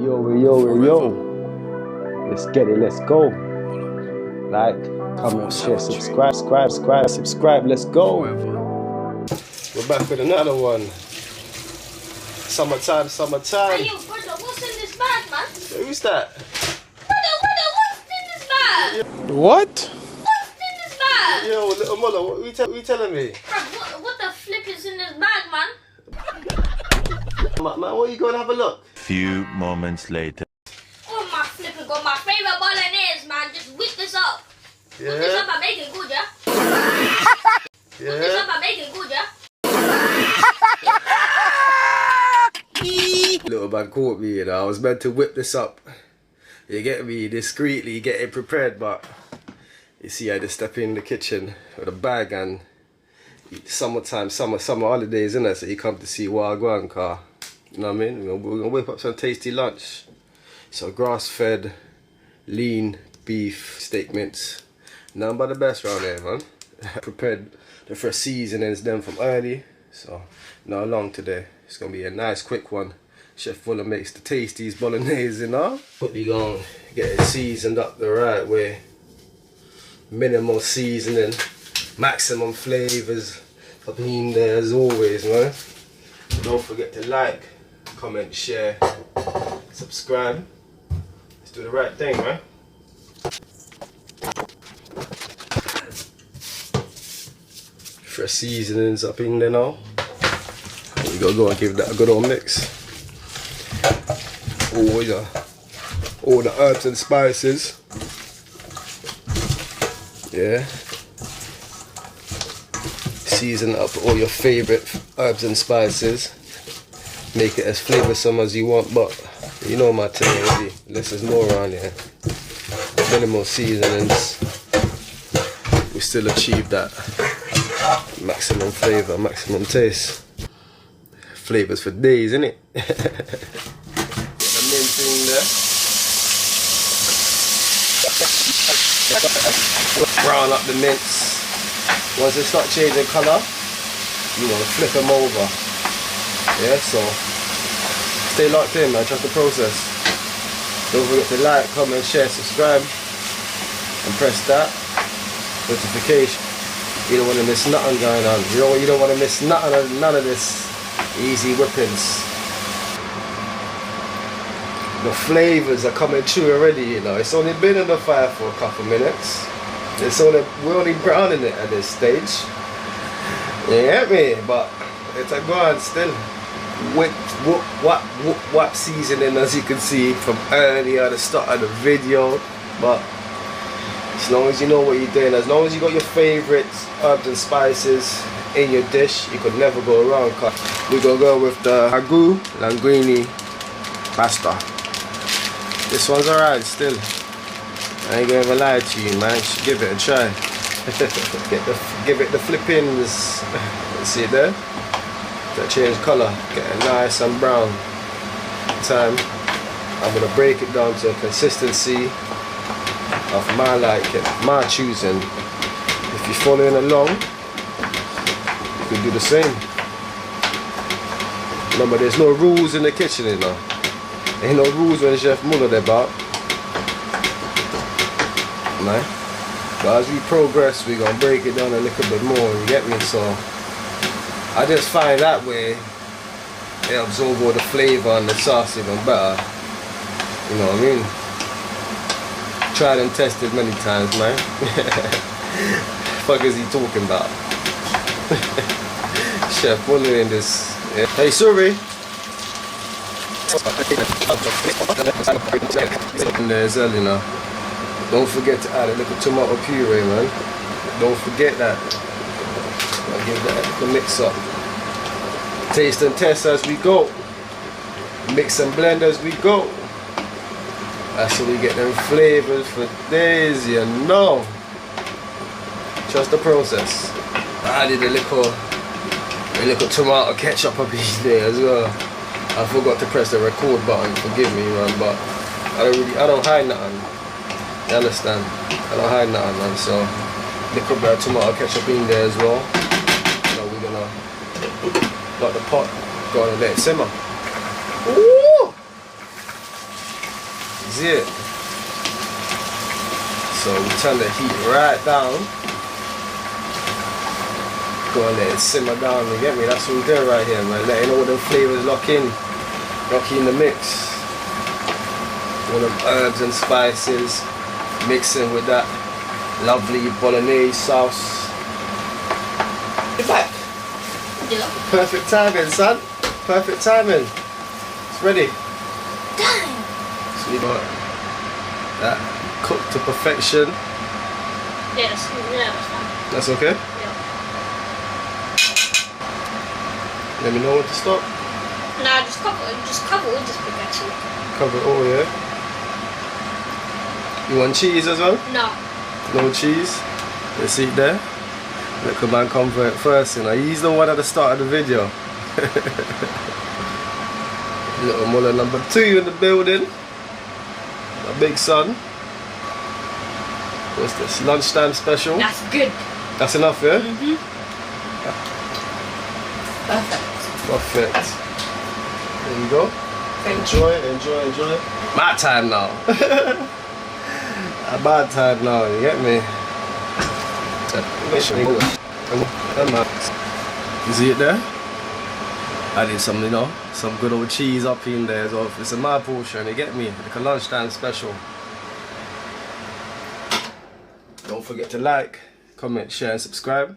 Yo. Let's get it, let's go. Like, comment, share, subscribe, let's go. We're back with another one. Summertime. Hey, yo, brother, what's in this bag, man? Who's that? Brother, what's in this bag? What? What's in this bag? Yo, little Muller, what are you telling me? Bro, what the flip is in this bag, man? Man, what are you going to have a look? Few moments later. Oh, my flipping god, my favorite Bolognese, man. Just whip this up. Yeah. Whip this up and make it good, yeah? Whip this up and make it good, yeah? Little man caught me, you know. I was meant to whip this up. You get me, discreetly, get it prepared, but you see, I just step in the kitchen with a bag and summertime, summer holidays, innit? So you come to see what I go on, car. You know what I mean? We're gonna whip up some tasty lunch. So grass-fed, lean beef steak mince. None but the best round here, man. Prepared the first seasonings them from early. So not long today. It's gonna be a nice quick one. Chef Muller makes the tastiest bolognese, you know? Quickly gonna get it seasoned up the right way. Minimal seasoning, maximum flavors up in there as always, man. Don't forget to like, comment, share, subscribe. Let's do the right thing, man. Fresh seasonings up in there now. We gotta go and give that a good old mix. All the herbs and spices. Yeah. Season up all your favorite herbs and spices. Make it as flavoursome as you want, but you know my thing already. Less is more around here. Minimal seasonings. We still achieve that maximum flavour, maximum taste. Flavours for days, innit? Get the mint in there. Brown up the mince. Once they start changing colour, you want to flip them over. Yeah, so stay locked in, man. Trust the process. Don't forget to like, comment, share, subscribe, and press that notification. You don't want to miss nothing going on. You don't want to miss none of this easy whippings. The flavors are coming through already, you know. It's only been in the fire for a couple minutes. We're only browning it at this stage. You get me? But it's a go on still. Whoop seasoning, as you can see from earlier at the start of the video. But as long as you know what you're doing, as long as you got your favorite herbs and spices in your dish, you could never go wrong. We're gonna go with the ragu linguine pasta. This one's alright still. I ain't gonna ever lie to you, man. You should give it a try. Give it the flippings. See it there? That change colour, get it nice and brown. Time. I'm gonna break it down to a consistency of my liking, my choosing. If you're following along, you can do the same. Remember, there's no rules in the kitchen, you know. Ain't no rules when Chef Muller there about. Right? But as we progress, we're gonna break it down a little bit more, you get me? So I just find that way it absorbs all the flavour and the sauce even better. You know what I mean? Tried and tested many times, man. Fuck is he talking about? Chef Muller in this. Yeah. Hey, sorry. In there as well, you know. Don't forget to add a little tomato puree, man. Don't forget that. I'll give that the mix up. Taste and test as we go. Mix and blend as we go. That's how we get them flavors for days, you know. Trust the process. I added a little tomato ketchup up in there as well. I forgot to press the record button, forgive me, man, but I don't hide nothing. You understand? I don't hide nothing, man. So little bit of tomato ketchup in there as well. So we're gonna let the pot go and let it simmer. Ooh! See it? So we turn the heat right down. Go and let it simmer down, you get me? That's what we're doing right here, man. Letting all the flavours lock in the mix. All the herbs and spices, mixing with that lovely Bolognese sauce. You're back. Yeah. Perfect timing, son. Perfect timing. It's ready. Damn. So we got that cooked to perfection. Yes. Yeah, that's fine. That's okay? Yeah. Let me know when to stop. Nah, just cover all this big actually. Cover it all, yeah? You want cheese as well? No. No cheese? Let's eat there. Look, a man come for it first, you know. He's the one at the start of the video. Little Muller number 2 in the building. My big son. What's this? Lunchtime special? That's good. That's enough, yeah? Mm-hmm. Perfect. Perfect. There you go. Enjoy. My time now. About time now, you get me? You see it there? I did some, you know, some good old cheese up in there as well. It's a my portion, you get me? Like a lunchtime special. Don't forget to like, comment, share and subscribe.